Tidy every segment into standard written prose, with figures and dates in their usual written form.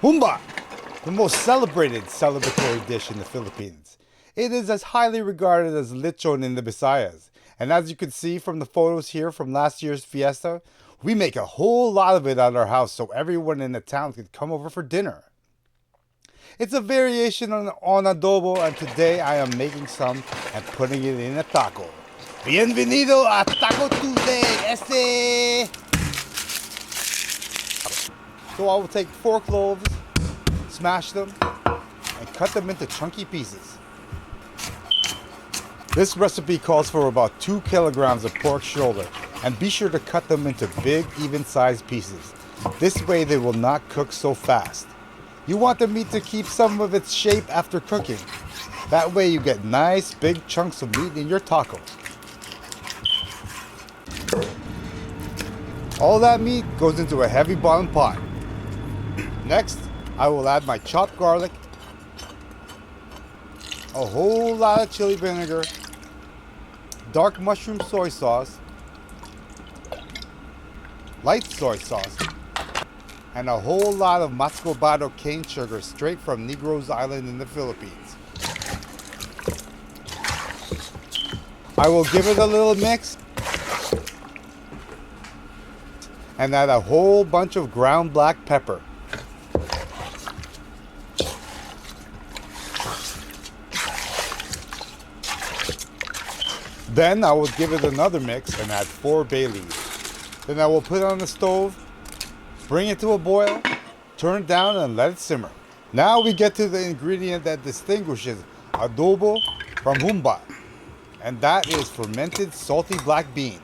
Humba, the most celebrated celebratory dish in the Philippines. It is as highly regarded as lechon in the Visayas. And as you can see from the photos here from last year's fiesta, we make a whole lot of it at our house so everyone in the town could come over for dinner. It's a variation on adobo, and today I am making some and putting it in a taco. Bienvenido a Taco Tuesday, este! So I will take 4 cloves, smash them, and cut them into chunky pieces. This recipe calls for about 2 kilograms of pork shoulder, and be sure to cut them into big, even-sized pieces. This way they will not cook so fast. You want the meat to keep some of its shape after cooking. That way you get nice, big chunks of meat in your tacos. All that meat goes into a heavy bottom pot. Next, I will add my chopped garlic, a whole lot of chili vinegar, dark mushroom soy sauce, light soy sauce, and a whole lot of mascobado cane sugar straight from Negros Island in the Philippines. I will give it a little mix and add a whole bunch of ground black pepper. Then I will give it another mix and add 4 bay leaves. Then I will put it on the stove, bring it to a boil, turn it down and let it simmer. Now we get to the ingredient that distinguishes adobo from humba, and that is fermented salty black beans.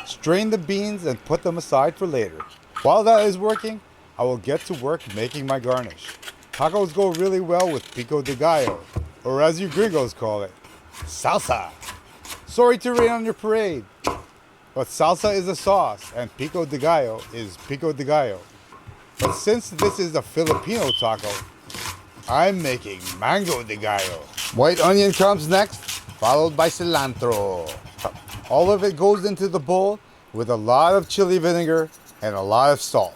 Strain the beans and put them aside for later. While that is working, I will get to work making my garnish. Tacos go really well with pico de gallo, or as you gringos call it, salsa. Sorry to rain on your parade, but salsa is a sauce and pico de gallo is pico de gallo. But since this is a Filipino taco, I'm making mango de gallo. White onion comes next, followed by cilantro. All of it goes into the bowl with a lot of chili vinegar and a lot of salt.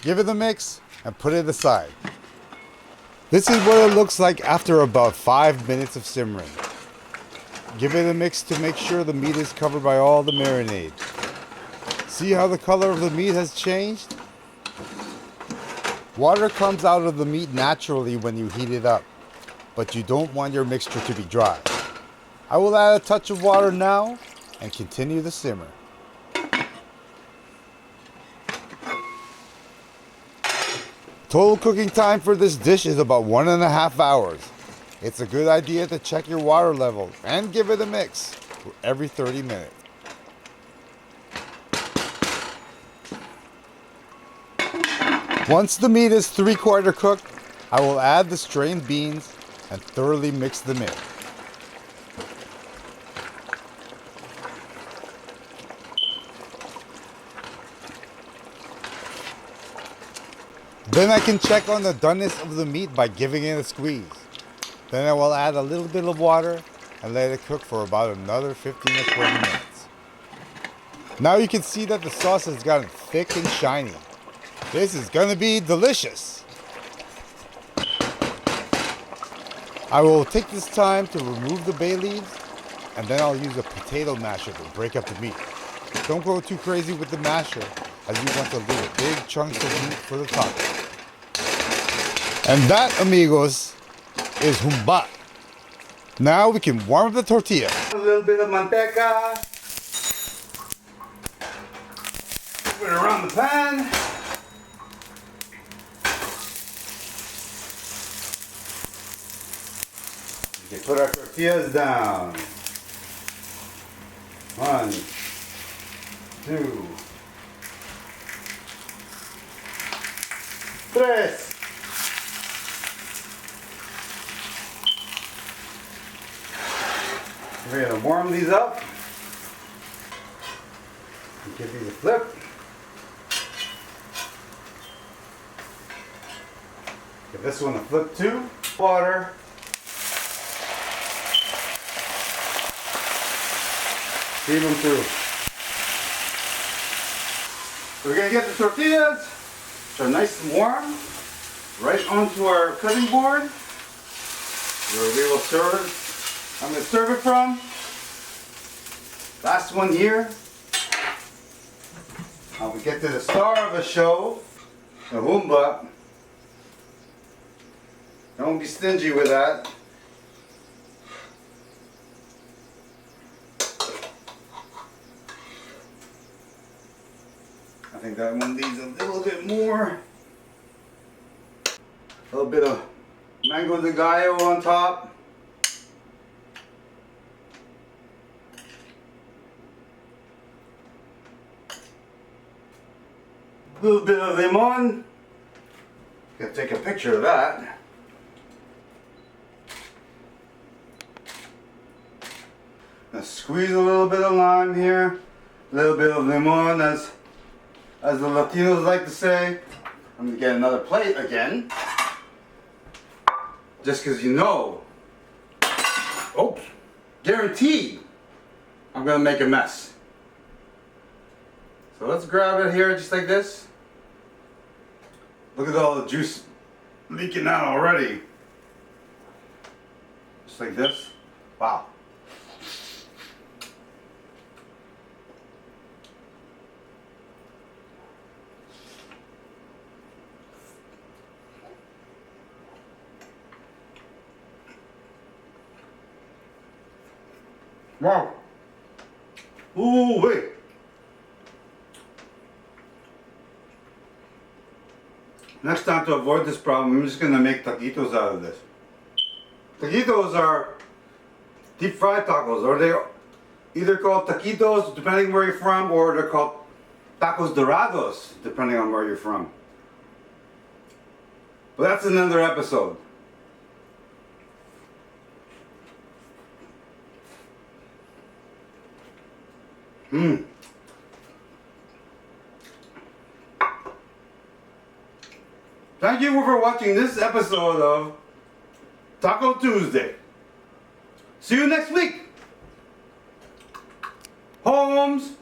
Give it a mix and put it aside. This is what it looks like after about 5 minutes of simmering. Give it a mix to make sure the meat is covered by all the marinade. See how the color of the meat has changed? Water comes out of the meat naturally when you heat it up, but you don't want your mixture to be dry. I will add a touch of water now and continue the simmer. Total cooking time for this dish is about 1.5 hours. It's a good idea to check your water level and give it a mix every 30 minutes. Once the meat is 3/4 cooked, I will add the strained beans and thoroughly mix them in. Then I can check on the doneness of the meat by giving it a squeeze. Then I will add a little bit of water and let it cook for about another 15 or 20 minutes. Now you can see that the sauce has gotten thick and shiny. This is gonna be delicious. I will take this time to remove the bay leaves, and then I'll use a potato masher to break up the meat. Don't go too crazy with the masher, as you want to leave big chunks of meat for the taco. And that, amigos, is humba. Now we can warm up the tortilla. A little bit of manteca. Put it around the pan. We can put our tortillas down. 1, 2, 3. We're going to warm these up. Give these a flip. Give this one a flip too. Water. Steam them through. We're gonna get the tortillas, which are nice and warm, right onto our cutting board, where we will serve. I'm gonna serve it from. Last one here. Now we get to the star of the show, the Humba. Don't be stingy with that. I think that one needs a little bit more. A little bit of mango de gallo on top. A little bit of lemon. Gonna take a picture of that. Gonna squeeze a little bit of lime here. A little bit of lemon, as the Latinos like to say. I'm gonna get another plate again. Just because you know. Oh, guaranteed I'm gonna make a mess. So let's grab it here just like this. Look at all the juice leaking out already. Just like this. Wow. Wow. Ooh, wait. Next time, to avoid this problem, I'm just going to make taquitos out of this. Taquitos are deep fried tacos, or they're either called taquitos depending where you're from, or they're called tacos dorados depending on where you're from. But that's another episode. Thank you for watching this episode of Taco Tuesday. See you next week. Holmes.